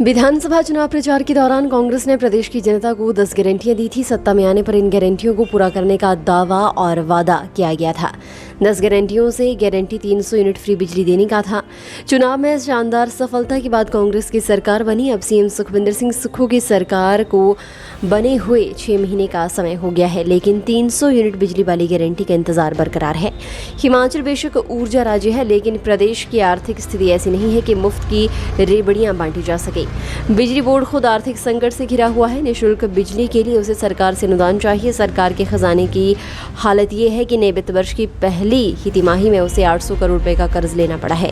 विधानसभा चुनाव प्रचार के दौरान कांग्रेस ने प्रदेश की जनता को 10 गारंटियां दी थी। सत्ता में आने पर इन गारंटियों को पूरा करने का दावा और वादा किया गया था। 10 गारंटियों से गारंटी 300 यूनिट फ्री बिजली देने का था। चुनाव में शानदार सफलता के बाद कांग्रेस की सरकार बनी। अब सीएम सुखविंदर सिंह सुक्खू की सरकार को बने हुए 6 महीने का समय हो गया है, लेकिन 300 यूनिट बिजली वाली गारंटी का इंतजार बरकरार है। हिमाचल बेशक ऊर्जा राज्य है, लेकिन प्रदेश की आर्थिक स्थिति ऐसी नहीं है कि मुफ्त की रेबड़ियां बांटी जा सके। बिजली बोर्ड खुद आर्थिक संकट से घिरा हुआ है। निःशुल्क बिजली के लिए उसे सरकार से अनुदान चाहिए। सरकार के खजाने की हालत ये है कि नए वित्त वर्ष की पहली ही तिमाही में उसे 800 करोड़ रुपए का कर्ज लेना पड़ा है।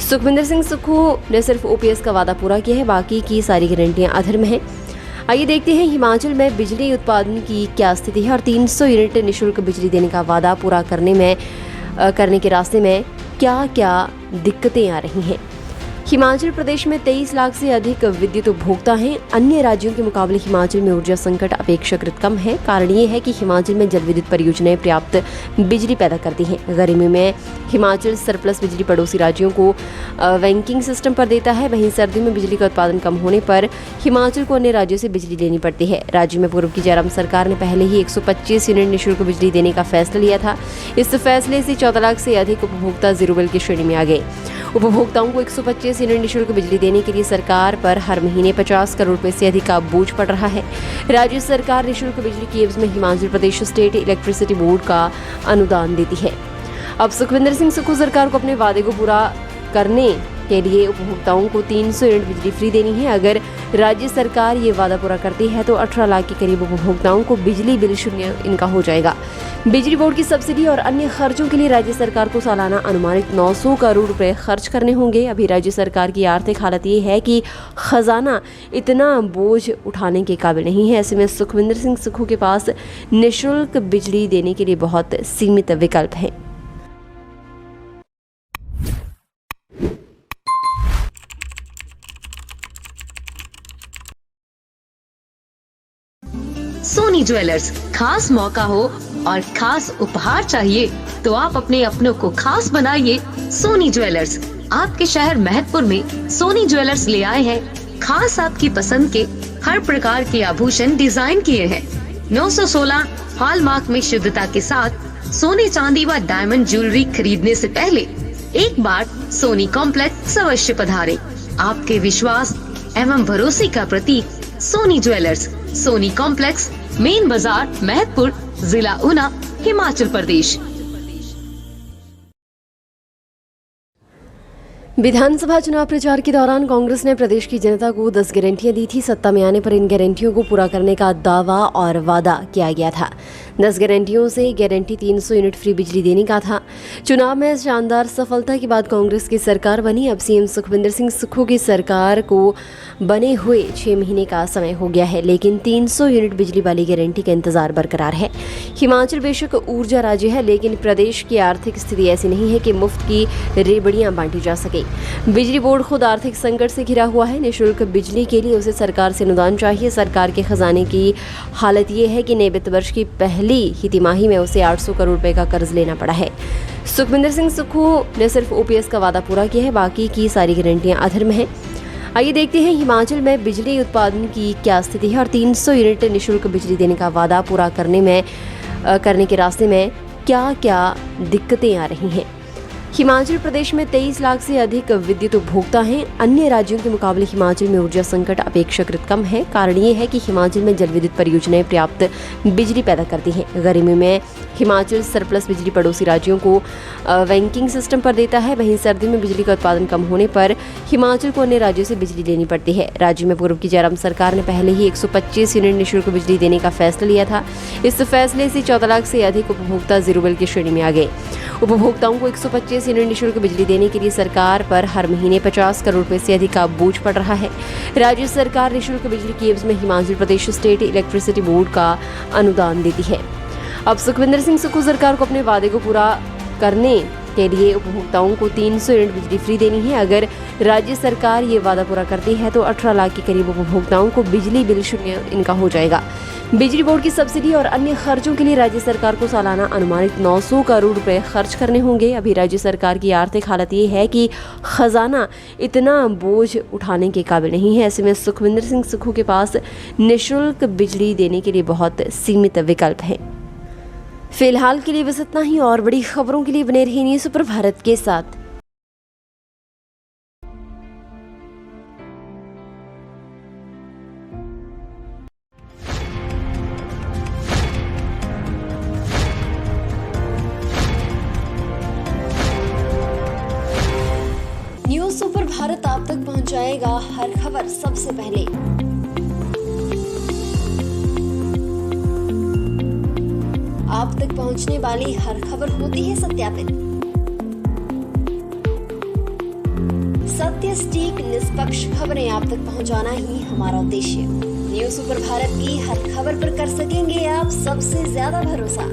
सुखविंदर सिंह सुक्खू ने सिर्फ ओपीएस का वादा पूरा किया है, बाकी की सारी गारंटियां अधर्म हैं। आइए देखते हैं हिमाचल में बिजली उत्पादन की क्या स्थिति है और 300 यूनिट निःशुल्क बिजली देने का वादा पूरा करने के रास्ते में क्या क्या दिक्कतें आ रही हैं। हिमाचल प्रदेश में 23 लाख से अधिक विद्युत उपभोक्ता हैं। अन्य राज्यों के मुकाबले हिमाचल में ऊर्जा संकट अपेक्षाकृत कम है। कारण ये है कि हिमाचल में जल विद्युत परियोजनाएं पर्याप्त बिजली पैदा करती हैं। गर्मी में हिमाचल सरप्लस बिजली पड़ोसी राज्यों को बैंकिंग सिस्टम पर देता है। वहीं सर्दियों में बिजली का उत्पादन कम होने पर हिमाचल को अन्य राज्यों से बिजली लेनी पड़ती है। राज्य में पूर्व की जयराम सरकार ने पहले ही 125 यूनिट निःशुल्क बिजली देने का फैसला लिया था। इस फैसले से 14 लाख से अधिक उपभोक्ता जीरो बिल की श्रेणी में आ गए। उपभोक्ताओं को 125 यूनिट निःशुल्क बिजली देने के लिए सरकार पर हर महीने 50 करोड़ रुपए से अधिक का बोझ पड़ रहा है। राज्य सरकार निःशुल्क बिजली की एवज में Himachal Pradesh state electricity board का अनुदान देती है। अब सुखविंदर सिंह सुक्खू सरकार को अपने वादे को पूरा करने के लिए उपभोक्ताओं को 300 यूनिट बिजली फ्री देनी है। अगर राज्य सरकार ये वादा पूरा करती है तो 18 लाख के करीब उपभोक्ताओं को बिजली बिल शून्य इनका हो जाएगा। बिजली बोर्ड की सब्सिडी और अन्य खर्चों के लिए राज्य सरकार को सालाना अनुमानित 900 करोड़ रुपए खर्च करने होंगे। अभी राज्य सरकार की आर्थिक हालत ये है कि खजाना इतना बोझ उठाने के काबिल नहीं है। ऐसे में सुखविंदर सिंह सुक्खू के पास निःशुल्क बिजली देने के लिए बहुत सीमित विकल्प हैं। सोनी ज्वेलर्स, खास मौका हो और खास उपहार चाहिए तो आप अपने अपनों को खास बनाइए। सोनी ज्वेलर्स आपके शहर महतपुर में सोनी ज्वेलर्स ले आए हैं। खास आपकी पसंद के हर प्रकार के आभूषण डिजाइन किए हैं। 916 हॉलमार्क में शुद्धता के साथ सोने चांदी व डायमंड ज्वेलरी खरीदने से पहले एक बार सोनी कॉम्प्लेक्स अवश्य पधारें। आपके विश्वास एवं भरोसे का प्रतीक Soni jewellers, Soni complex, main Bazar, Mahatpur, जिला ऊना, हिमाचल प्रदेश। विधानसभा चुनाव प्रचार के दौरान कांग्रेस ने प्रदेश की जनता को 10 गारंटियां दी थी। सत्ता में आने पर इन गारंटियों को पूरा करने का दावा और वादा किया गया था। 10 गारंटियों से गारंटी 300 यूनिट फ्री बिजली देने का था। चुनाव में शानदार सफलता के बाद कांग्रेस की सरकार बनी। अब सीएम सुखविंदर सिंह सुक्खू की सरकार को बने हुए 6 महीने का समय हो गया है, लेकिन 300 यूनिट बिजली वाली गारंटी का इंतजार बरकरार है। हिमाचल बेशक ऊर्जा राज्य है, लेकिन प्रदेश की आर्थिक स्थिति ऐसी नहीं है कि मुफ्त की रेबड़ियां बांटी जा सके। बिजली बोर्ड खुद आर्थिक संकट से घिरा हुआ है। निःशुल्क बिजली के लिए उसे सरकार से अनुदान चाहिए। सरकार के खजाने की हालत ये है कि नए वित्त वर्ष की पहली ही तिमाही में उसे 800 करोड़ रुपए का कर्ज लेना पड़ा है। सुखविंदर सिंह सुक्खू ने सिर्फ ओपीएस का वादा पूरा किया है, बाकी की सारी गारंटियां अधर्म हैं। आइए देखते हैं हिमाचल में बिजली उत्पादन की क्या स्थिति है और 300 यूनिट निःशुल्क बिजली देने का वादा पूरा करने के रास्ते में क्या क्या दिक्कतें आ रही हैं। हिमाचल प्रदेश में 23 लाख से अधिक विद्युत उपभोक्ता हैं। अन्य राज्यों के मुकाबले हिमाचल में ऊर्जा संकट अपेक्षाकृत कम है। कारण ये है कि हिमाचल में जल विद्युत परियोजनाएं पर्याप्त बिजली पैदा करती हैं। गर्मी में हिमाचल सरप्लस बिजली पड़ोसी राज्यों को बैंकिंग सिस्टम पर देता है। वहीं सर्दियों में बिजली का उत्पादन कम होने पर हिमाचल को अन्य राज्यों से बिजली लेनी पड़ती है। राज्य में पूर्व की जयराम सरकार ने पहले ही 125 यूनिट निःशुल्क बिजली देने का फैसला लिया था। इस फैसले से 14 लाख से अधिक उपभोक्ता जीरो बिल की श्रेणी में आ गए। उपभोक्ताओं को 125 यूनिट निःशुल्क बिजली देने के लिए सरकार पर हर महीने 50 करोड़ रुपए से अधिक का बोझ पड़ रहा है। राज्य सरकार निःशुल्क बिजली की एवज में Himachal Pradesh state electricity board का अनुदान देती है। अब सुखविंदर सिंह सुक्खू सरकार को अपने वादे को पूरा करने के लिए उपभोक्ताओं को 300 यूनिट बिजली फ्री देनी है। अगर राज्य सरकार ये वादा पूरा करती है तो 18 लाख के करीब उपभोक्ताओं को बिजली बिल शून्य इनका हो जाएगा। बिजली बोर्ड की सब्सिडी और अन्य खर्चों के लिए राज्य सरकार को सालाना अनुमानित 900 करोड़ रुपए खर्च करने होंगे। अभी राज्य सरकार की आर्थिक हालत ये है कि खजाना इतना बोझ उठाने के काबिल नहीं है। ऐसे में सुखविंदर सिंह सुक्खू के पास निःशुल्क बिजली देने के लिए बहुत सीमित विकल्प हैं। फिलहाल के लिए बस इतना ही, और बड़ी खबरों के लिए बने रहिए न्यूज़ सुपर भारत के साथ। न्यूज़ सुपर भारत आप तक पहुंचाएगा हर खबर सबसे पहले। आप तक पहुंचने वाली हर खबर होती है सत्यापित। सत्य, सटीक, निष्पक्ष खबरें आप तक पहुंचाना ही हमारा उद्देश्य। न्यूज़ सुपर भारत की हर खबर पर कर सकेंगे आप सबसे ज्यादा भरोसा।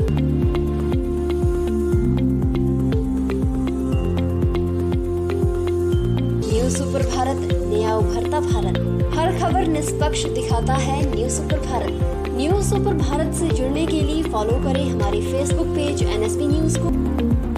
न्यूज़ सुपर भारत, नया उभरता भारत। हर खबर निष्पक्ष दिखाता है news super Bharat. News super Bharat से जुड़ने के लिए फॉलो करें हमारे फेसबुक पेज NSP न्यूज़ को।